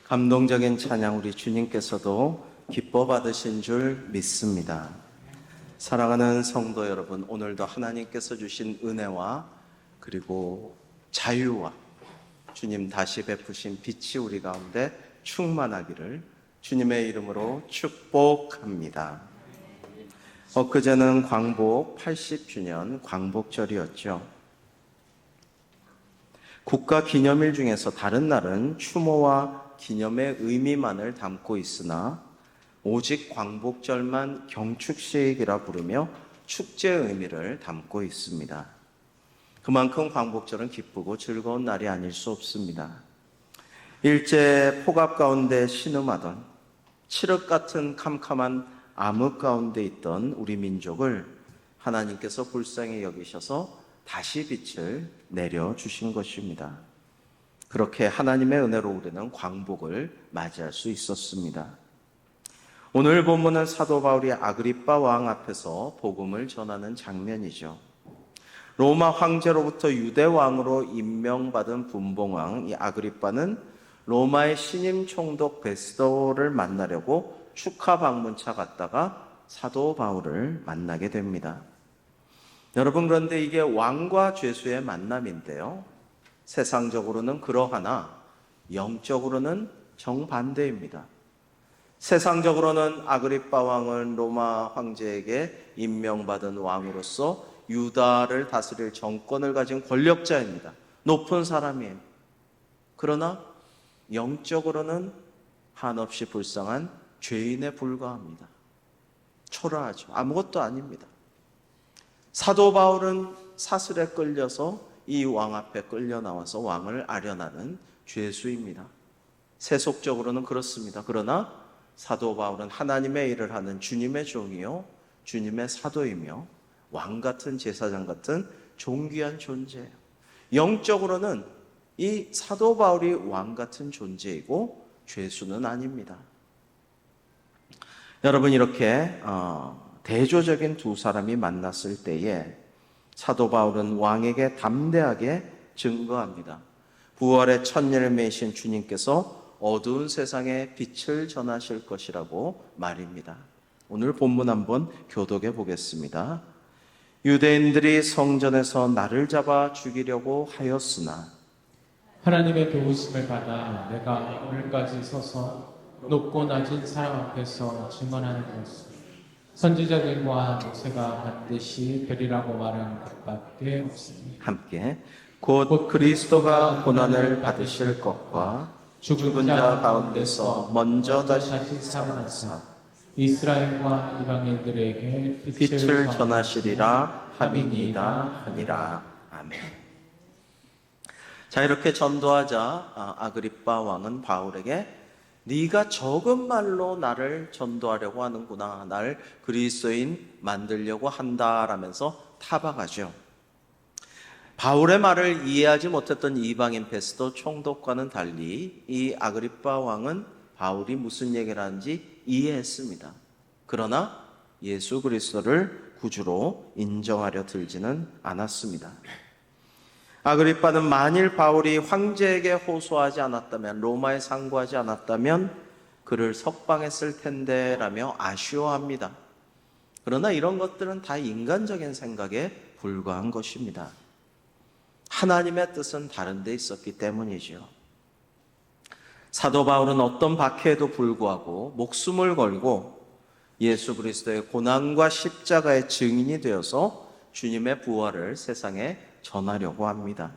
감동적인 찬양 우리 주님께서도 기뻐 받으신 줄 믿습니다. 사랑하는 성도 여러분, 오늘도 하나님께서 주신 은혜와 그리고 자유와 주님 다시 베푸신 빛이 우리 가운데 충만하기를 주님의 이름으로 축복합니다. 엊그제는 광복 80주년 광복절이었죠. 국가 기념일 중에서 다른 날은 추모와 기념의 의미만을 담고 있으나 오직 광복절만 경축식이라 부르며 축제의 의미를 담고 있습니다. 그만큼 광복절은 기쁘고 즐거운 날이 아닐 수 없습니다. 일제 폭압 가운데 신음하던 칠흑 같은 캄캄한 암흑 가운데 있던 우리 민족을 하나님께서 불쌍히 여기셔서 다시 빛을 내려주신 것입니다. 그렇게 하나님의 은혜로 우리는 광복을 맞이할 수 있었습니다. 오늘 본문은 사도 바울이 아그리빠 왕 앞에서 복음을 전하는 장면이죠. 로마 황제로부터 유대 왕으로 임명받은 분봉왕 이 아그리빠는 로마의 신임 총독 베스도를 만나려고 축하 방문차 갔다가 사도 바울을 만나게 됩니다. 여러분, 그런데 이게 왕과 죄수의 만남인데요, 세상적으로는 그러하나 영적으로는 정반대입니다. 세상적으로는 아그리빠 왕은 로마 황제에게 임명받은 왕으로서 유다를 다스릴 정권을 가진 권력자입니다. 높은 사람이에요. 그러나 영적으로는 한없이 불쌍한 죄인에 불과합니다. 초라하죠. 아무것도 아닙니다. 사도 바울은 사슬에 끌려서 이 왕 앞에 끌려 나와서 왕을 아련하는 죄수입니다. 세속적으로는 그렇습니다. 그러나 사도 바울은 하나님의 일을 하는 주님의 종이요 주님의 사도이며 왕 같은 제사장 같은 존귀한 존재예요. 영적으로는 이 사도 바울이 왕 같은 존재이고 죄수는 아닙니다. 여러분, 이렇게 대조적인 두 사람이 만났을 때에 사도 바울은 왕에게 담대하게 증거합니다. 부활의 첫 열매이신 주님께서 어두운 세상에 빛을 전하실 것이라고 말입니다. 오늘 본문 한번 교독해 보겠습니다. 유대인들이 성전에서 나를 잡아 죽이려고 하였으나 하나님의 도우심을 받아 내가 오늘까지 서서 높고 낮은 사람 앞에서 증언하는 것은 선지자들과 모세가 반드시 되리라고 말한 것밖에 없습니다. 함께 곧 그리스도가 고난을 받으실 것과 죽은 자 가운데서 먼저 다시 살아나사 이스라엘과 이방인들에게 빛을 전하시리라 함이니이다 하니라. 아멘. 자, 이렇게 전도하자 아그리빠 왕은 바울에게 네가 적은 말로 나를 전도하려고 하는구나, 나를 그리스도인 만들려고 한다라면서 타박하죠. 바울의 말을 이해하지 못했던 이방인 베스도 총독과는 달리 이 아그리빠 왕은 바울이 무슨 얘기를 하는지 이해했습니다. 그러나 예수 그리스도를 구주로 인정하려 들지는 않았습니다. 아그리빠는 만일 바울이 황제에게 호소하지 않았다면, 로마에 상고하지 않았다면 그를 석방했을 텐데 라며 아쉬워합니다. 그러나 이런 것들은 다 인간적인 생각에 불과한 것입니다. 하나님의 뜻은 다른 데 있었기 때문이죠. 사도 바울은 어떤 박해에도 불구하고 목숨을 걸고 예수 그리스도의 고난과 십자가의 증인이 되어서 주님의 부활을 세상에 전하려고 합니다.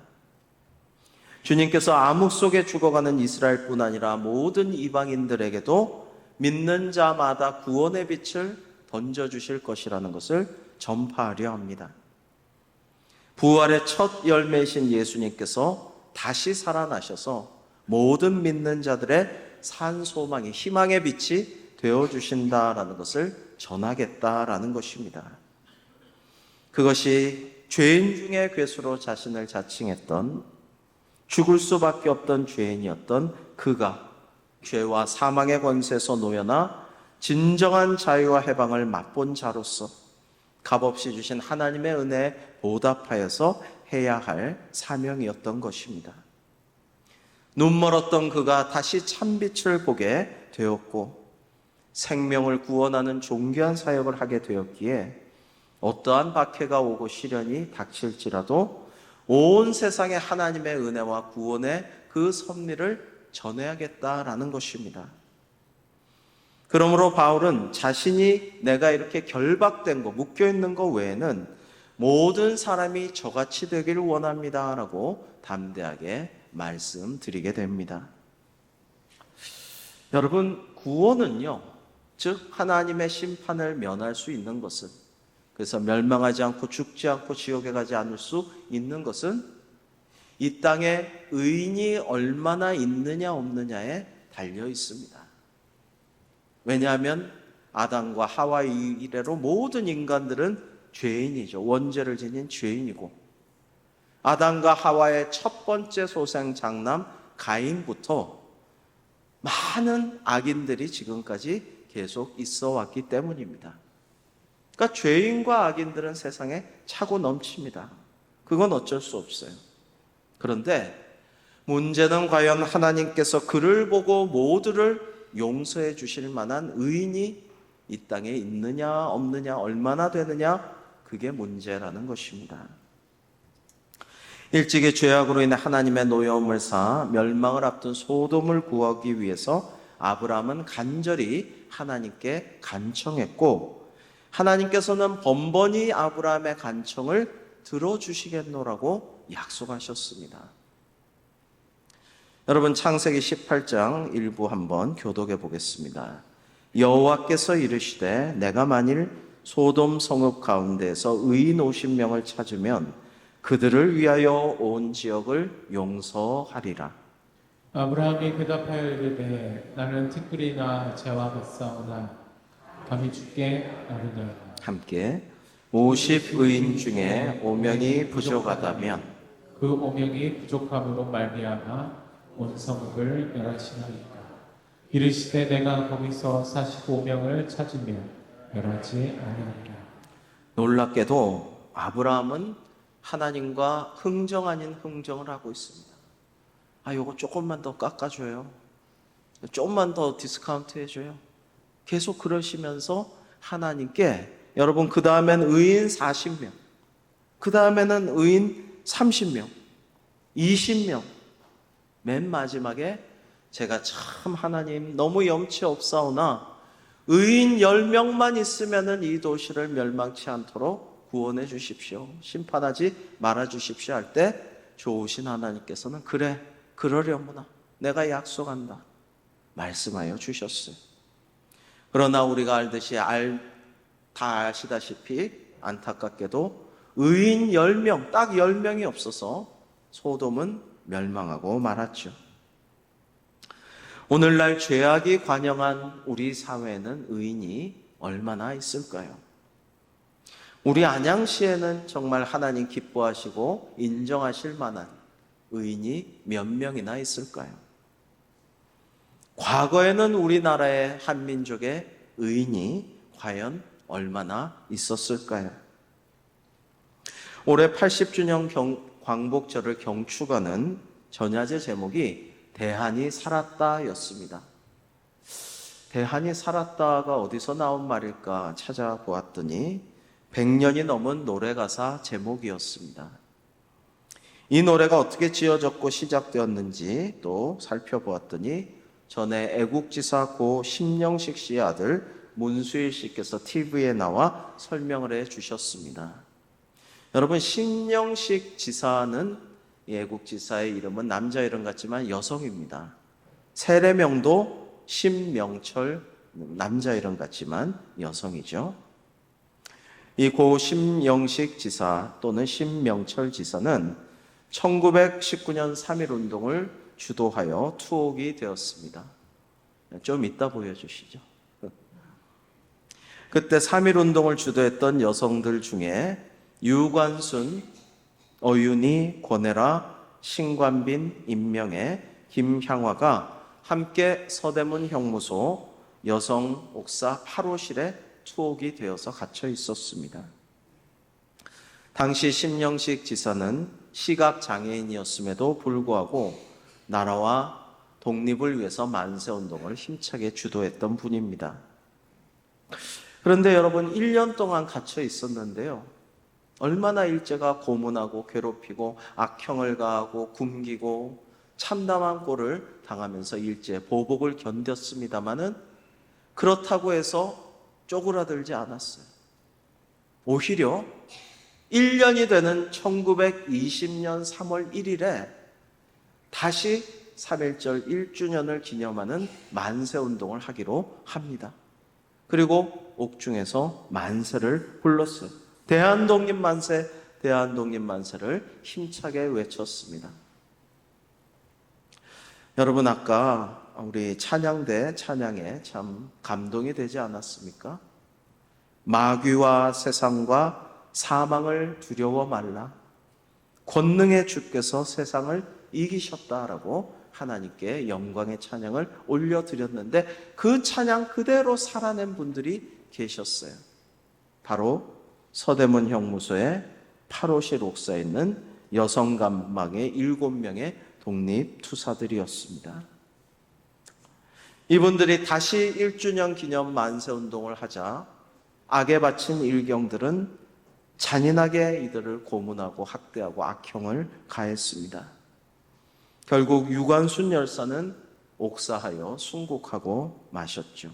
주님께서 암흑 속에 죽어가는 이스라엘뿐 아니라 모든 이방인들에게도 믿는 자마다 구원의 빛을 던져주실 것이라는 것을 전파하려 합니다. 부활의 첫 열매이신 예수님께서 다시 살아나셔서 모든 믿는 자들의 산 소망이, 희망의 빛이 되어주신다라는 것을 전하겠다라는 것입니다. 그것이 죄인 중에 괴수로 자신을 자칭했던, 죽을 수밖에 없던 죄인이었던 그가 죄와 사망의 권세에서 놓여나 진정한 자유와 해방을 맛본 자로서 값없이 주신 하나님의 은혜에 보답하여서 해야 할 사명이었던 것입니다. 눈멀었던 그가 다시 참빛을 보게 되었고 생명을 구원하는 존귀한 사역을 하게 되었기에 어떠한 박해가 오고 시련이 닥칠지라도 온 세상에 하나님의 은혜와 구원의 그 섭리를 전해야겠다라는 것입니다. 그러므로 바울은 자신이 내가 이렇게 결박된 거, 묶여있는 거 외에는 모든 사람이 저같이 되기를 원합니다라고 담대하게 말씀드리게 됩니다. 여러분, 구원은요, 즉 하나님의 심판을 면할 수 있는 것은, 그래서 멸망하지 않고 죽지 않고 지옥에 가지 않을 수 있는 것은 이 땅에 의인이 얼마나 있느냐 없느냐에 달려 있습니다. 왜냐하면 아담과 하와 이래로 모든 인간들은 죄인이죠. 원죄를 지닌 죄인이고, 아담과 하와의 첫 번째 소생 장남 가인부터 많은 악인들이 지금까지 계속 있어 왔기 때문입니다. 그러니까 죄인과 악인들은 세상에 차고 넘칩니다. 그건 어쩔 수 없어요. 그런데 문제는 과연 하나님께서 그를 보고 모두를 용서해 주실 만한 의인이 이 땅에 있느냐 없느냐 얼마나 되느냐, 그게 문제라는 것입니다. 일찍이 죄악으로 인해 하나님의 노여움을 사 멸망을 앞둔 소돔을 구하기 위해서 아브라함은 간절히 하나님께 간청했고, 하나님께서는 번번이 아브라함의 간청을 들어주시겠노라고 약속하셨습니다. 여러분, 창세기 18장 일부 한번 교독해 보겠습니다. 여호와께서 이르시되 내가 만일 소돔 성읍 가운데에서 의인 50명을 찾으면 그들을 위하여 온 지역을 용서하리라. 아브라함이 대답하여 이르되 나는 티끌이나 재와 같사오나 감히 주께 나르다. 함께 50의인 중에 5명이 부족하다면 그 5명이 부족함으로 말미암아 온 성읍을 멸하시나이까. 이르시되 내가 거기서 45명을 찾으면 멸하지 아니하리라. 놀랍게도 아브라함은 하나님과 흥정 아닌 흥정을 하고 있습니다. 요거 조금만 더 깎아줘요. 조금만 더 디스카운트 해줘요. 계속 그러시면서 하나님께, 여러분, 그 다음엔 의인 40명, 그 다음에는 의인 30명, 20명, 맨 마지막에 제가 참 하나님 너무 염치 없사오나 의인 10명만 있으면은 이 도시를 멸망치 않도록 구원해 주십시오, 심판하지 말아 주십시오 할 때 좋으신 하나님께서는 그래, 그러려무나 내가 약속한다 말씀하여 주셨어요. 그러나 우리가 알듯이 다 아시다시피 안타깝게도 의인 10명, 딱 10명이 없어서 소돔은 멸망하고 말았죠. 오늘날 죄악이 관영한 우리 사회에는 의인이 얼마나 있을까요? 우리 안양시에는 정말 하나님 기뻐하시고 인정하실 만한 의인이 몇 명이나 있을까요? 과거에는 우리나라의 한민족의 의인이 과연 얼마나 있었을까요? 올해 80주년 광복절을 경축하는 전야제 제목이 대한이 살았다 였습니다. 대한이 살았다가 어디서 나온 말일까 찾아보았더니 100년이 넘은 노래가사 제목이었습니다. 이 노래가 어떻게 지어졌고 시작되었는지 또 살펴보았더니 전에 애국지사 고 심영식 씨의 아들 문수일 씨께서 TV에 나와 설명을 해 주셨습니다. 여러분, 심영식 지사는, 애국지사의 이름은 남자 이름 같지만 여성입니다. 세례명도 심명철, 남자 이름 같지만 여성이죠. 이 고 심영식 지사 또는 심명철 지사는 1919년 3.1운동을 주도하여 투옥이 되었습니다. 좀 이따 보여주시죠. 그때 3.1운동을 주도했던 여성들 중에 유관순, 어윤희, 권혜라, 신관빈, 임명애, 김향화가 함께 서대문 형무소 여성 옥사 8호실에 투옥이 되어서 갇혀 있었습니다. 당시 심영식 지사는 시각 장애인이었음에도 불구하고 나라와 독립을 위해서 만세운동을 힘차게 주도했던 분입니다. 그런데 여러분 1년 동안 갇혀 있었는데요. 얼마나 일제가 고문하고 괴롭히고 악형을 가하고 굶기고 참담한 꼴을 당하면서 일제 보복을 견뎠습니다마는 그렇다고 해서 쪼그라들지 않았어요. 오히려 1년이 되는 1920년 3월 1일에 다시 3.1절 1주년을 기념하는 만세운동을 하기로 합니다. 그리고 옥중에서 만세를 불렀어요. 대한독립만세, 대한독립만세를 힘차게 외쳤습니다. 여러분 아까 우리 찬양대 찬양에 참 감동이 되지 않았습니까? 마귀와 세상과 사망을 두려워 말라. 권능의 주께서 세상을 이기셨다라고 하나님께 영광의 찬양을 올려드렸는데 그 찬양 그대로 살아낸 분들이 계셨어요. 바로 서대문 형무소의 8호실 옥사에 있는 여성감망의 7명의 독립투사들이었습니다. 이분들이 다시 1주년 기념 만세운동을 하자 악에 바친 일경들은 잔인하게 이들을 고문하고 학대하고 악형을 가했습니다. 결국 유관순 열사는 옥사하여 순국하고 마셨죠.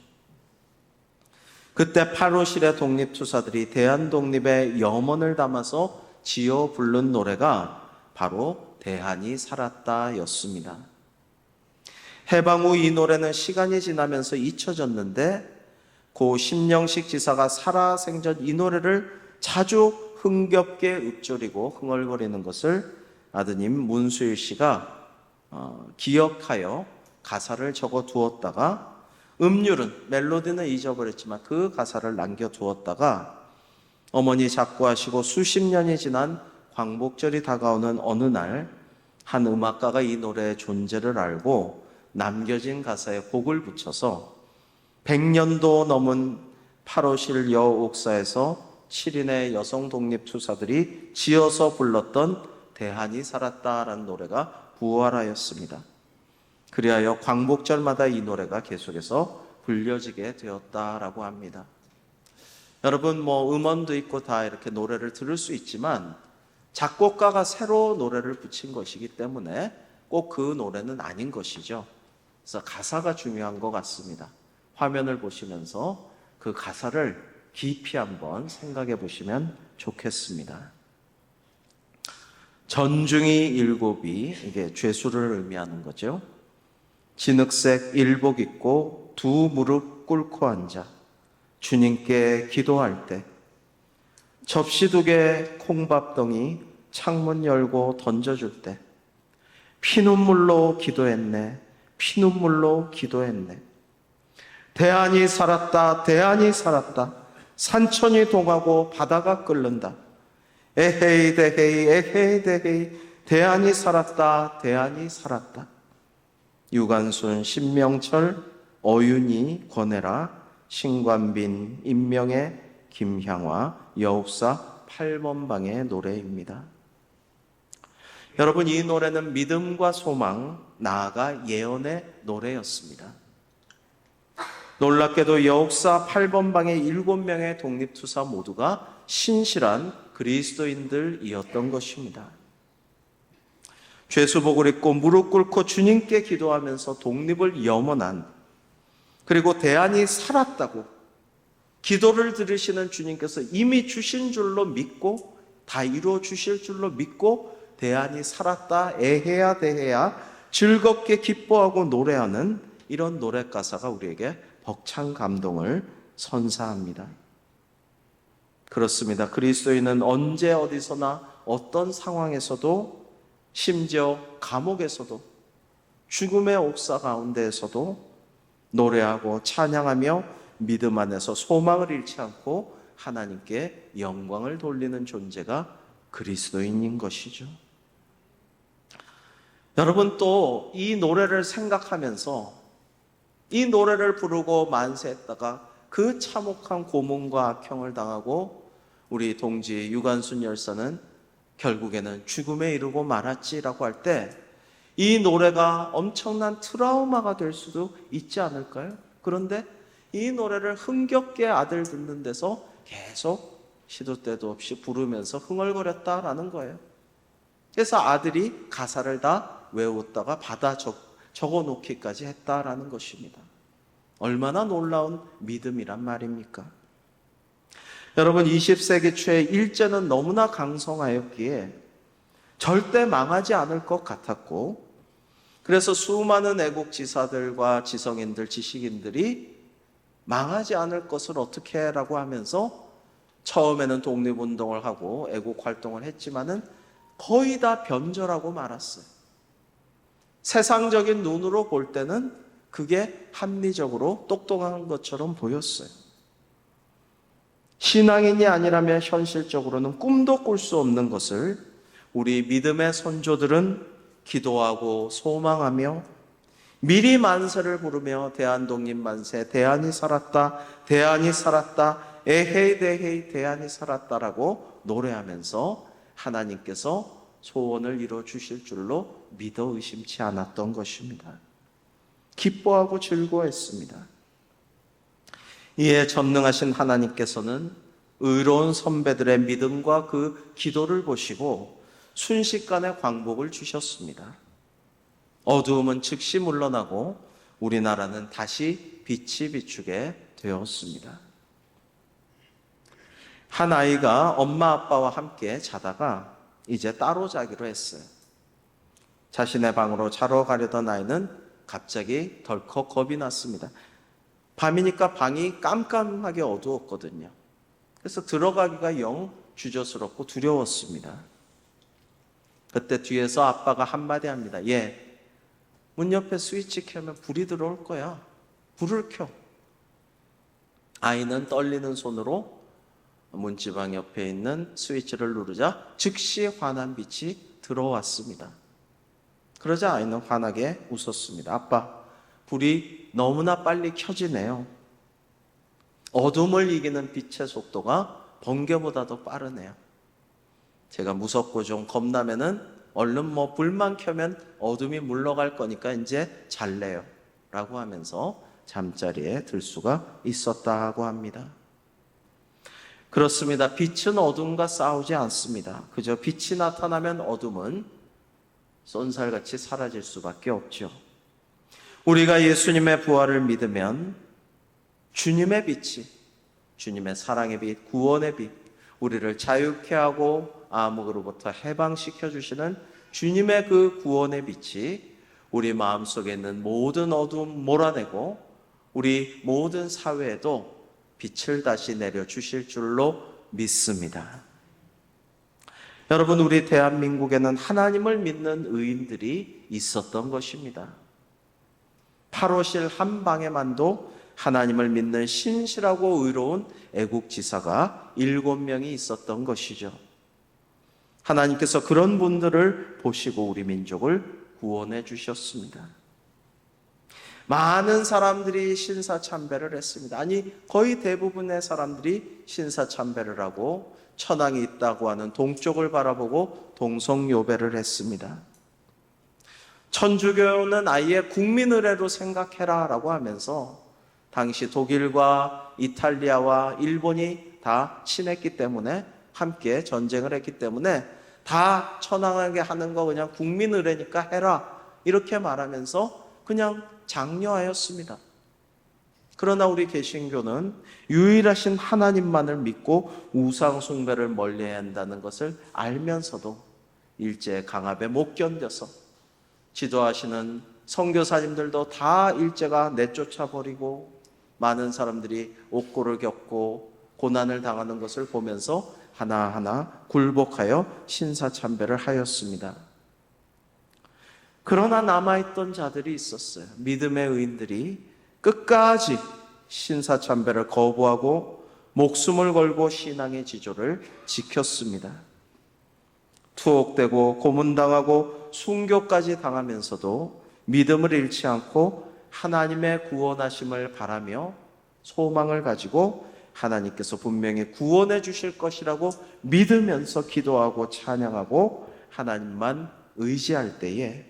그때 8호실의 독립투사들이 대한독립의 염원을 담아서 지어 부른 노래가 바로 대한이 살았다 였습니다. 해방 후 이 노래는 시간이 지나면서 잊혀졌는데 고 심영식 지사가 살아생전 이 노래를 자주 흥겹게 읊조리고 흥얼거리는 것을 아드님 문수일 씨가 기억하여 가사를 적어 두었다가 음률은 멜로디는 잊어버렸지만 그 가사를 남겨두었다가 어머니 작고하시고 수십 년이 지난 광복절이 다가오는 어느 날 한 음악가가 이 노래의 존재를 알고 남겨진 가사에 곡을 붙여서 100년도 넘은 8호실 여옥사에서 7인의 여성 독립투사들이 지어서 불렀던 대한이 살았다라는 노래가 부활하였습니다. 그리하여 광복절마다 이 노래가 계속해서 불려지게 되었다라고 합니다. 여러분 음원도 있고 다 이렇게 노래를 들을 수 있지만 작곡가가 새로 노래를 붙인 것이기 때문에 꼭 그 노래는 아닌 것이죠. 그래서 가사가 중요한 것 같습니다. 화면을 보시면서 그 가사를 깊이 한번 생각해 보시면 좋겠습니다. 전중이 일곱이 이게 죄수를 의미하는 거죠. 진흙색 일복 입고 두 무릎 꿇고 앉아 주님께 기도할 때 접시 2개 콩밥덩이 창문 열고 던져줄 때 피눈물로 기도했네. 피눈물로 기도했네. 대한이 살았다. 대한이 살았다. 산천이 동하고 바다가 끓는다. 에헤이 대헤이 에헤이 대헤이 대한이 살았다. 대한이 살았다. 유관순, 신명철, 어윤이, 권혜라, 신관빈, 임명애, 김향화, 여옥사 8번 방의 노래입니다. 여러분 이 노래는 믿음과 소망, 나아가 예언의 노래였습니다. 놀랍게도 여옥사 8번 방의 7명의 독립투사 모두가 신실한 그리스도인들이었던 것입니다. 죄수복을 입고 무릎 꿇고 주님께 기도하면서 독립을 염원한, 그리고 대한이 살았다고 기도를 들으시는 주님께서 이미 주신 줄로 믿고 다 이루어 주실 줄로 믿고 대한이 살았다, 에헤야 대헤야 즐겁게 기뻐하고 노래하는 이런 노래 가사가 우리에게 벅찬 감동을 선사합니다. 그렇습니다. 그리스도인은 언제 어디서나 어떤 상황에서도, 심지어 감옥에서도, 죽음의 옥사 가운데에서도 노래하고 찬양하며 믿음 안에서 소망을 잃지 않고 하나님께 영광을 돌리는 존재가 그리스도인인 것이죠. 여러분 또 이 노래를 생각하면서 이 노래를 부르고 만세했다가 그 참혹한 고문과 악형을 당하고 우리 동지 유관순 열사는 결국에는 죽음에 이르고 말았지라고 할 때 이 노래가 엄청난 트라우마가 될 수도 있지 않을까요? 그런데 이 노래를 흥겹게 아들 듣는 데서 계속 시도 때도 없이 부르면서 흥얼거렸다라는 거예요. 그래서 아들이 가사를 다 외웠다가 받아 적어 놓기까지 했다라는 것입니다. 얼마나 놀라운 믿음이란 말입니까? 여러분, 20세기 초에 일제는 너무나 강성하였기에 절대 망하지 않을 것 같았고, 그래서 수많은 애국지사들과 지성인들, 지식인들이 망하지 않을 것을 어떻게 해라고 하면서 처음에는 독립운동을 하고 애국활동을 했지만은 거의 다 변절하고 말았어요. 세상적인 눈으로 볼 때는 그게 합리적으로 똑똑한 것처럼 보였어요. 신앙인이 아니라면 현실적으로는 꿈도 꿀 수 없는 것을 우리 믿음의 선조들은 기도하고 소망하며 미리 만세를 부르며 대한독립 만세, 대한이 살았다, 대한이 살았다, 에헤이 대헤이 대한이 살았다라고 노래하면서 하나님께서 소원을 이루어 주실 줄로 믿어 의심치 않았던 것입니다. 기뻐하고 즐거워했습니다. 이에 전능하신 하나님께서는 의로운 선배들의 믿음과 그 기도를 보시고 순식간에 광복을 주셨습니다. 어두움은 즉시 물러나고 우리나라는 다시 빛이 비추게 되었습니다. 한 아이가 엄마 아빠와 함께 자다가 이제 따로 자기로 했어요. 자신의 방으로 자러 가려던 아이는 갑자기 덜컥 겁이 났습니다. 밤이니까 방이 깜깜하게 어두웠거든요. 그래서 들어가기가 영 주저스럽고 두려웠습니다. 그때 뒤에서 아빠가 한마디 합니다. 얘, 문 옆에 스위치 켜면 불이 들어올 거야. 불을 켜. 아이는 떨리는 손으로 문지방 옆에 있는 스위치를 누르자 즉시 환한 빛이 들어왔습니다. 그러자 아이는 환하게 웃었습니다. 아빠, 불이 너무나 빨리 켜지네요. 어둠을 이기는 빛의 속도가 번개보다도 빠르네요. 제가 무섭고 좀 겁나면은 얼른 불만 켜면 어둠이 물러갈 거니까 이제 잘래요 라고 하면서 잠자리에 들 수가 있었다고 합니다. 그렇습니다. 빛은 어둠과 싸우지 않습니다. 그저 빛이 나타나면 어둠은 쏜살같이 사라질 수밖에 없죠. 우리가 예수님의 부활을 믿으면 주님의 빛이, 주님의 사랑의 빛, 구원의 빛, 우리를 자유케 하고 암흑으로부터 해방시켜 주시는 주님의 그 구원의 빛이 우리 마음속에 있는 모든 어두움 몰아내고 우리 모든 사회에도 빛을 다시 내려주실 줄로 믿습니다. 여러분, 우리 대한민국에는 하나님을 믿는 의인들이 있었던 것입니다. 8호실 한 방에만도 하나님을 믿는 신실하고 의로운 애국지사가 7명이 있었던 것이죠. 하나님께서 그런 분들을 보시고 우리 민족을 구원해 주셨습니다. 많은 사람들이 신사참배를 했습니다. 아니, 거의 대부분의 사람들이 신사참배를 하고 천왕이 있다고 하는 동쪽을 바라보고 동성요배를 했습니다. 천주교는 아예 국민의례로 생각해라 라고 하면서 당시 독일과 이탈리아와 일본이 다 친했기 때문에 함께 전쟁을 했기 때문에 다 천황하게 하는 거 그냥 국민의례니까 해라 이렇게 말하면서 그냥 장려하였습니다. 그러나 우리 개신교는 유일하신 하나님만을 믿고 우상 숭배를 멀리해야 한다는 것을 알면서도 일제 강압에 못 견뎌서 지도하시는 선교사님들도 다 일제가 내쫓아 버리고 많은 사람들이 옥고를 겪고 고난을 당하는 것을 보면서 하나하나 굴복하여 신사참배를 하였습니다. 그러나 남아있던 자들이 있었어요. 믿음의 의인들이 끝까지 신사참배를 거부하고 목숨을 걸고 신앙의 지조를 지켰습니다. 투옥되고 고문당하고 순교까지 당하면서도 믿음을 잃지 않고 하나님의 구원하심을 바라며 소망을 가지고 하나님께서 분명히 구원해 주실 것이라고 믿으면서 기도하고 찬양하고 하나님만 의지할 때에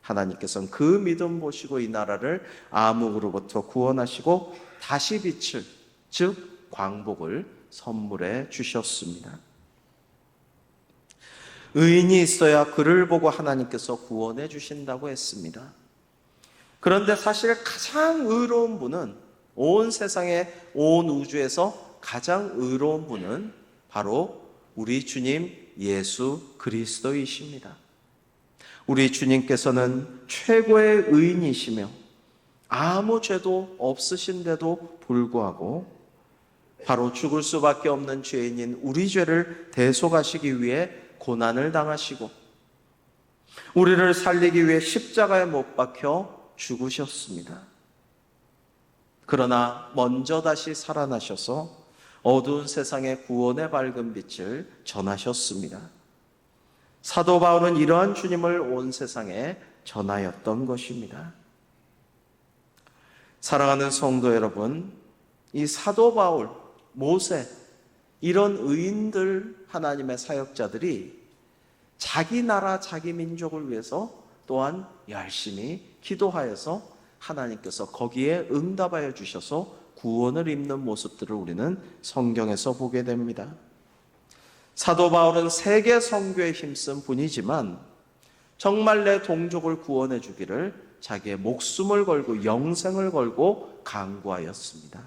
하나님께서는 그 믿음 보시고 이 나라를 암흑으로부터 구원하시고 다시 빛을, 즉 광복을 선물해 주셨습니다. 의인이 있어야 그를 보고 하나님께서 구원해 주신다고 했습니다. 그런데 사실 가장 의로운 분은, 온 세상에, 온 우주에서 가장 의로운 분은 바로 우리 주님 예수 그리스도이십니다. 우리 주님께서는 최고의 의인이시며 아무 죄도 없으신데도 불구하고 바로 죽을 수밖에 없는 죄인인 우리 죄를 대속하시기 위해 고난을 당하시고 우리를 살리기 위해 십자가에 못 박혀 죽으셨습니다. 그러나 먼저 다시 살아나셔서 어두운 세상에 구원의 밝은 빛을 전하셨습니다. 사도 바울은 이러한 주님을 온 세상에 전하였던 것입니다. 사랑하는 성도 여러분, 이 사도 바울, 모세, 이런 의인들, 하나님의 사역자들이 자기 나라, 자기 민족을 위해서 또한 열심히 기도하여서 하나님께서 거기에 응답하여 주셔서 구원을 입는 모습들을 우리는 성경에서 보게 됩니다. 사도 바울은 세계 선교에 힘쓴 분이지만 정말 내 동족을 구원해 주기를 자기의 목숨을 걸고 영생을 걸고 간구하였습니다.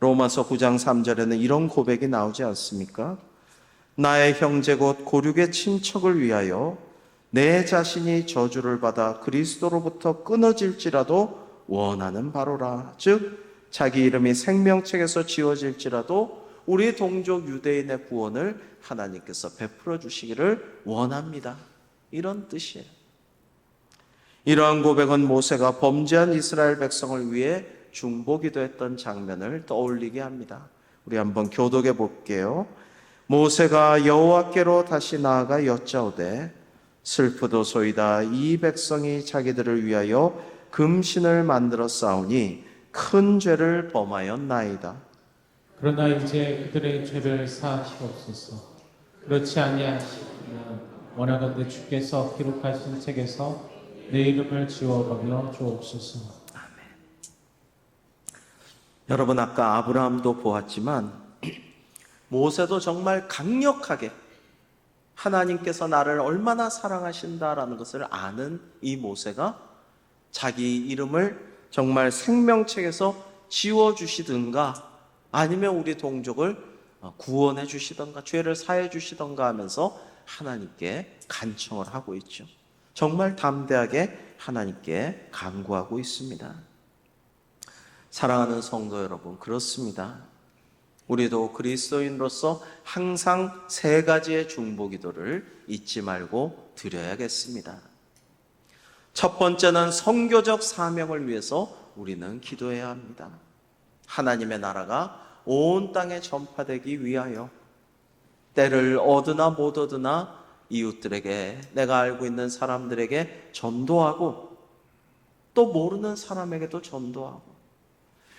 로마서 9장 3절에는 이런 고백이 나오지 않습니까? 나의 형제 곧 고륙의 친척을 위하여 내 자신이 저주를 받아 그리스도로부터 끊어질지라도 원하는 바로라. 즉 자기 이름이 생명책에서 지워질지라도 우리 동족 유대인의 구원을 하나님께서 베풀어 주시기를 원합니다. 이런 뜻이에요. 이러한 고백은 모세가 범죄한 이스라엘 백성을 위해 중보기도했던 장면을 떠올리게 합니다. 우리 한번 교독해 볼게요. 모세가 여호와께로 다시 나아가 여짜오되 슬프도소이다. 이 백성이 자기들을 위하여 금신을 만들어 싸우니 큰 죄를 범하였나이다. 그러나 이제 그들의 죄를 사하시옵소서. 그렇지 아니하시면 원하건대 주께서 기록하신 책에서 내 이름을 지워버려 주옵소서. 여러분, 아까 아브라함도 보았지만 모세도 정말 강력하게 하나님께서 나를 얼마나 사랑하신다라는 것을 아는 이 모세가 자기 이름을 정말 생명책에서 지워주시든가 아니면 우리 동족을 구원해 주시던가 죄를 사해 주시던가 하면서 하나님께 간청을 하고 있죠. 정말 담대하게 하나님께 간구하고 있습니다. 사랑하는 성도 여러분, 그렇습니다. 우리도 그리스도인으로서 항상 세 가지의 중보기도를 잊지 말고 드려야겠습니다. 첫 번째는 선교적 사명을 위해서 우리는 기도해야 합니다. 하나님의 나라가 온 땅에 전파되기 위하여 때를 얻으나 못 얻으나 이웃들에게, 내가 알고 있는 사람들에게 전도하고 또 모르는 사람에게도 전도하고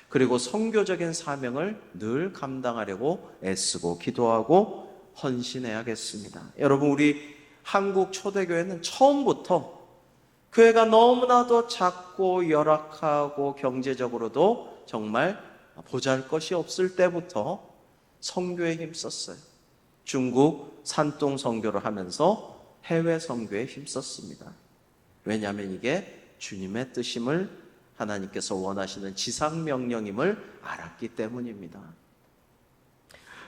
그리고 선교적인 사명을 늘 감당하려고 애쓰고 기도하고 헌신해야겠습니다. 여러분, 우리 한국 초대교회는 처음부터 교회가 너무나도 작고 열악하고 경제적으로도 정말 보잘것이 없을 때부터 선교에 힘썼어요. 중국 산둥 선교를 하면서 해외 선교에 힘썼습니다. 왜냐하면 이게 주님의 뜻임을, 하나님께서 원하시는 지상명령임을 알았기 때문입니다.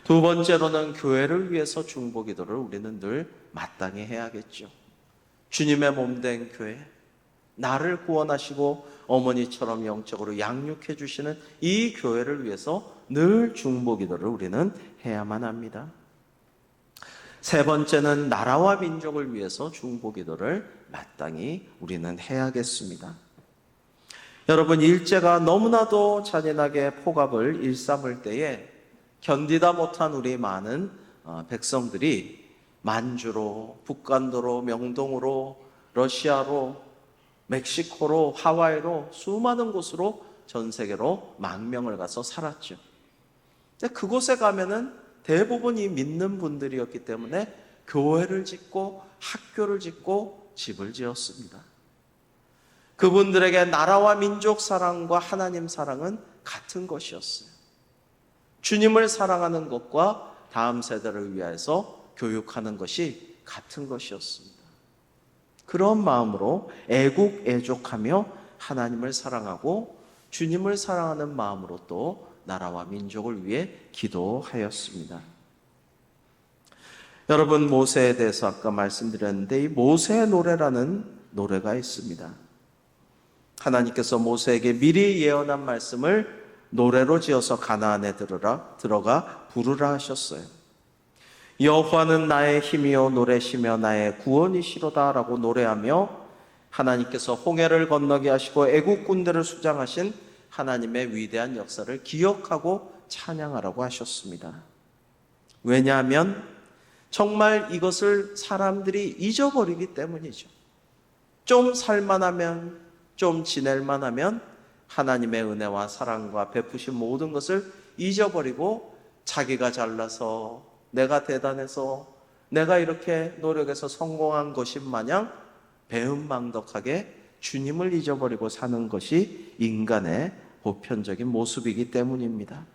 두 번째로는 교회를 위해서 중보기도를 우리는 늘 마땅히 해야겠죠. 주님의 몸된 교회, 나를 구원하시고 어머니처럼 영적으로 양육해 주시는 이 교회를 위해서 늘 중보기도를 우리는 해야만 합니다. 세 번째는 나라와 민족을 위해서 중보기도를 마땅히 우리는 해야겠습니다. 여러분, 일제가 너무나도 잔인하게 폭압을 일삼을 때에 견디다 못한 우리 많은 백성들이 만주로, 북간도로, 명동으로, 러시아로, 멕시코로, 하와이로 수많은 곳으로 전 세계로 망명을 가서 살았죠. 근데 그곳에 가면은 대부분 이 믿는 분들이었기 때문에 교회를 짓고 학교를 짓고 집을 지었습니다. 그분들에게 나라와 민족 사랑과 하나님 사랑은 같은 것이었어요. 주님을 사랑하는 것과 다음 세대를 위해서 교육하는 것이 같은 것이었습니다. 그런 마음으로 애국애족하며 하나님을 사랑하고 주님을 사랑하는 마음으로 또 나라와 민족을 위해 기도하였습니다. 여러분, 모세에 대해서 아까 말씀드렸는데 이 모세의 노래라는 노래가 있습니다. 하나님께서 모세에게 미리 예언한 말씀을 노래로 지어서 가나안에 들어가 부르라 하셨어요. 여호와는 나의 힘이요 노래시며 나의 구원이시로다 라고 노래하며 하나님께서 홍해를 건너게 하시고 애국 군대를 수장하신 하나님의 위대한 역사를 기억하고 찬양하라고 하셨습니다. 왜냐하면 정말 이것을 사람들이 잊어버리기 때문이죠. 좀 살만하면, 좀 지낼만 하면 하나님의 은혜와 사랑과 베푸신 모든 것을 잊어버리고 자기가 잘나서, 내가 대단해서, 내가 이렇게 노력해서 성공한 것인 마냥 배은망덕하게 주님을 잊어버리고 사는 것이 인간의 보편적인 모습이기 때문입니다.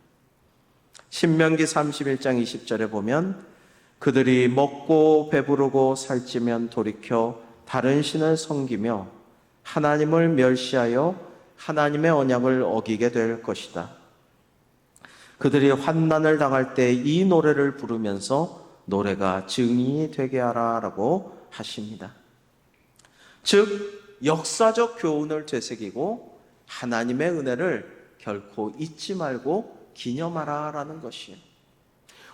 신명기 31장 20절에 보면 그들이 먹고 배부르고 살찌면 돌이켜 다른 신을 섬기며 하나님을 멸시하여 하나님의 언약을 어기게 될 것이다. 그들이 환난을 당할 때 이 노래를 부르면서 노래가 증인이 되게 하라 라고 하십니다. 즉 역사적 교훈을 되새기고 하나님의 은혜를 결코 잊지 말고 기념하라 라는 것이에요.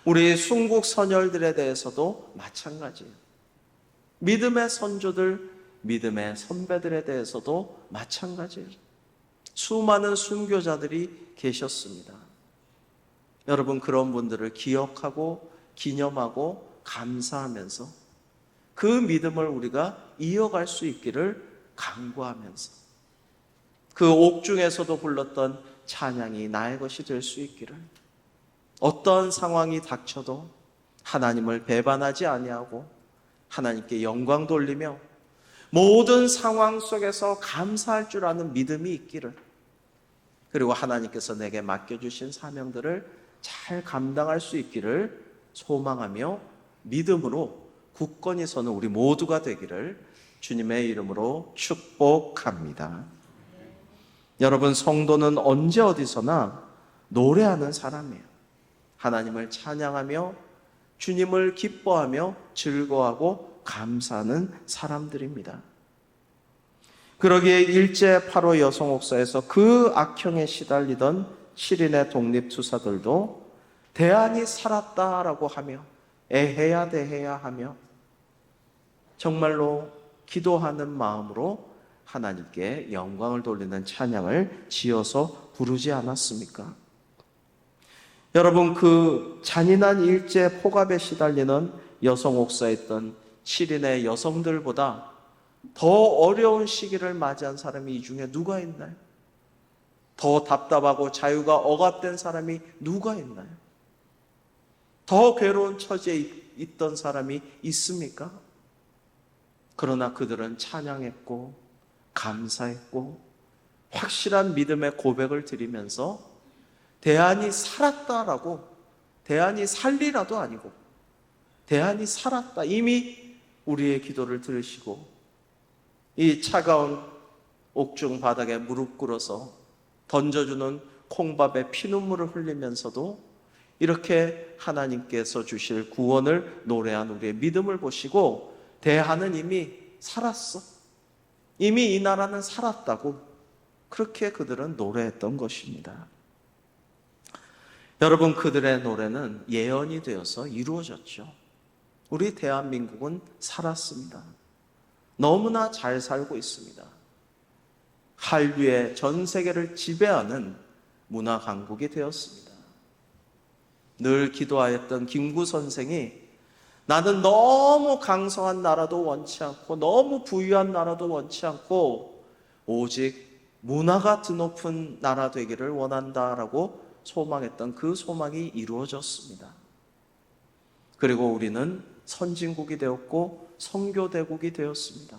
우리 순국 선열들에 대해서도 마찬가지예요. 믿음의 선조들, 믿음의 선배들에 대해서도 마찬가지예요. 수많은 순교자들이 계셨습니다. 여러분, 그런 분들을 기억하고 기념하고 감사하면서 그 믿음을 우리가 이어갈 수 있기를 간구하면서 그 옥중에서도 불렀던 찬양이 나의 것이 될 수 있기를, 어떤 상황이 닥쳐도 하나님을 배반하지 아니하고 하나님께 영광 돌리며 모든 상황 속에서 감사할 줄 아는 믿음이 있기를, 그리고 하나님께서 내게 맡겨주신 사명들을 잘 감당할 수 있기를 소망하며 믿음으로 굳건히 서는 우리 모두가 되기를 주님의 이름으로 축복합니다. 여러분, 성도는 언제 어디서나 노래하는 사람이에요. 하나님을 찬양하며 주님을 기뻐하며 즐거워하고 감사하는 사람들입니다. 그러기에 일제 8.5 여성옥사에서 그 악형에 시달리던 7인의 독립투사들도 대안이 살았다라고 하며 애해야 대해야 하며 정말로 기도하는 마음으로 하나님께 영광을 돌리는 찬양을 지어서 부르지 않았습니까? 여러분, 그 잔인한 일제 폭압에 시달리는 여성옥사에 있던 7인의 여성들보다 더 어려운 시기를 맞이한 사람이 이 중에 누가 있나요? 더 답답하고 자유가 억압된 사람이 누가 있나요? 더 괴로운 처지에 있던 사람이 있습니까? 그러나 그들은 찬양했고 감사했고 확실한 믿음의 고백을 드리면서 대안이 살았다라고, 대안이 살리라도 아니고 대안이 살았다, 이미 우리의 기도를 들으시고 이 차가운 옥중 바닥에 무릎 꿇어서 던져주는 콩밥에 피눈물을 흘리면서도 이렇게 하나님께서 주실 구원을 노래한 우리의 믿음을 보시고 대안은 이미 살았어, 이미 이 나라는 살았다고 그렇게 그들은 노래했던 것입니다. 여러분, 그들의 노래는 예언이 되어서 이루어졌죠. 우리 대한민국은 살았습니다. 너무나 잘 살고 있습니다. 한류의 전 세계를 지배하는 문화 강국이 되었습니다. 늘 기도하였던 김구 선생이 나는 너무 강성한 나라도 원치 않고 너무 부유한 나라도 원치 않고 오직 문화가 드높은 나라 되기를 원한다라고 소망했던 그 소망이 이루어졌습니다. 그리고 우리는 선진국이 되었고 선교대국이 되었습니다.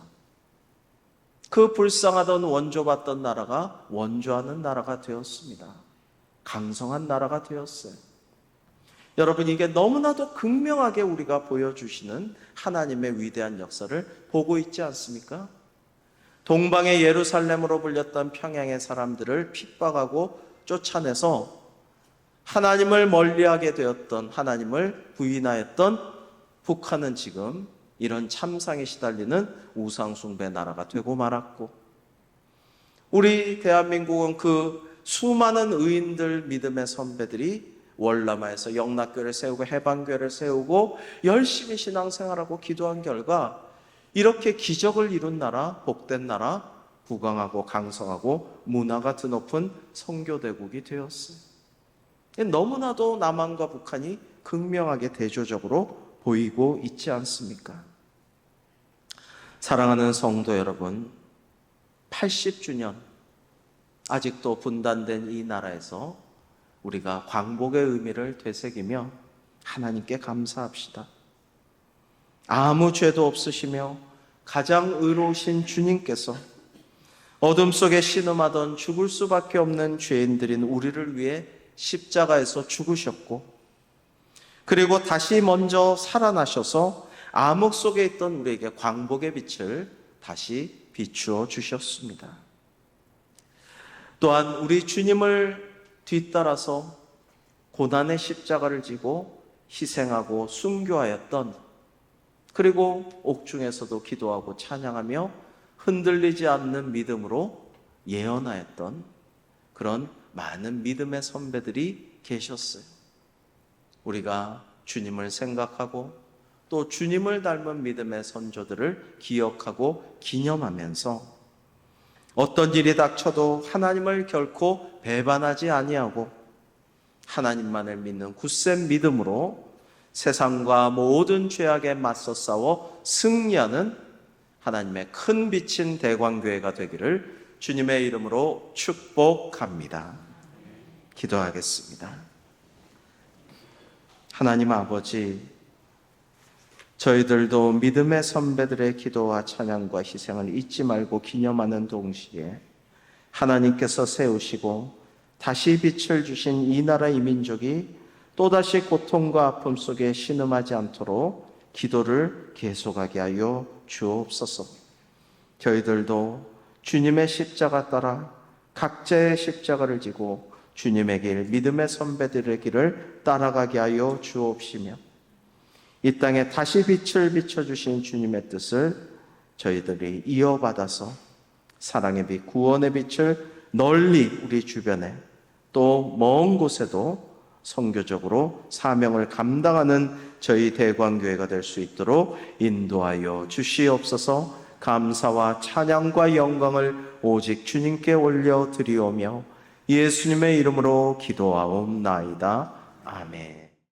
그 불쌍하던 원조받던 나라가 원조하는 나라가 되었습니다. 강성한 나라가 되었어요. 여러분, 이게 너무나도 극명하게 우리가 보여주시는 하나님의 위대한 역사를 보고 있지 않습니까? 동방의 예루살렘으로 불렸던 평양의 사람들을 핍박하고 쫓아내서 하나님을 멀리하게 되었던, 하나님을 부인하였던 북한은 지금 이런 참상에 시달리는 우상숭배 나라가 되고 말았고, 우리 대한민국은 그 수많은 의인들, 믿음의 선배들이 월남아에서 영락교를 세우고 해방교를 세우고 열심히 신앙생활하고 기도한 결과 이렇게 기적을 이룬 나라, 복된 나라, 부강하고 강성하고 문화가 드높은 선교대국이 되었어요. 너무나도 남한과 북한이 극명하게 대조적으로 보이고 있지 않습니까? 사랑하는 성도 여러분, 80주년, 아직도 분단된 이 나라에서 우리가 광복의 의미를 되새기며 하나님께 감사합시다. 아무 죄도 없으시며 가장 의로우신 주님께서 어둠 속에 신음하던 죽을 수밖에 없는 죄인들인 우리를 위해 십자가에서 죽으셨고, 그리고 다시 먼저 살아나셔서 암흑 속에 있던 우리에게 광복의 빛을 다시 비추어 주셨습니다. 또한 우리 주님을 뒤따라서 고난의 십자가를 지고 희생하고 순교하였던, 그리고 옥중에서도 기도하고 찬양하며 흔들리지 않는 믿음으로 예언하였던 그런 많은 믿음의 선배들이 계셨어요. 우리가 주님을 생각하고 또 주님을 닮은 믿음의 선조들을 기억하고 기념하면서 어떤 일이 닥쳐도 하나님을 결코 배반하지 아니하고 하나님만을 믿는 굳센 믿음으로 세상과 모든 죄악에 맞서 싸워 승리하는 하나님의 큰 빛인 대광교회가 되기를 주님의 이름으로 축복합니다. 기도하겠습니다. 하나님 아버지, 저희들도 믿음의 선배들의 기도와 찬양과 희생을 잊지 말고 기념하는 동시에 하나님께서 세우시고 다시 빛을 주신 이 나라 이 민족이 또다시 고통과 아픔 속에 신음하지 않도록 기도를 계속하게 하여 주옵소서. 저희들도 주님의 십자가 따라 각자의 십자가를 지고 주님의 길, 믿음의 선배들의 길을 따라가게 하여 주옵시며 이 땅에 다시 빛을 비춰주신 주님의 뜻을 저희들이 이어받아서 사랑의 빛, 구원의 빛을 널리 우리 주변에 또 먼 곳에도 선교적으로 사명을 감당하는 저희 대광교회가 될 수 있도록 인도하여 주시옵소서. 감사와 찬양과 영광을 오직 주님께 올려드리오며 예수님의 이름으로 기도하옵나이다. 아멘.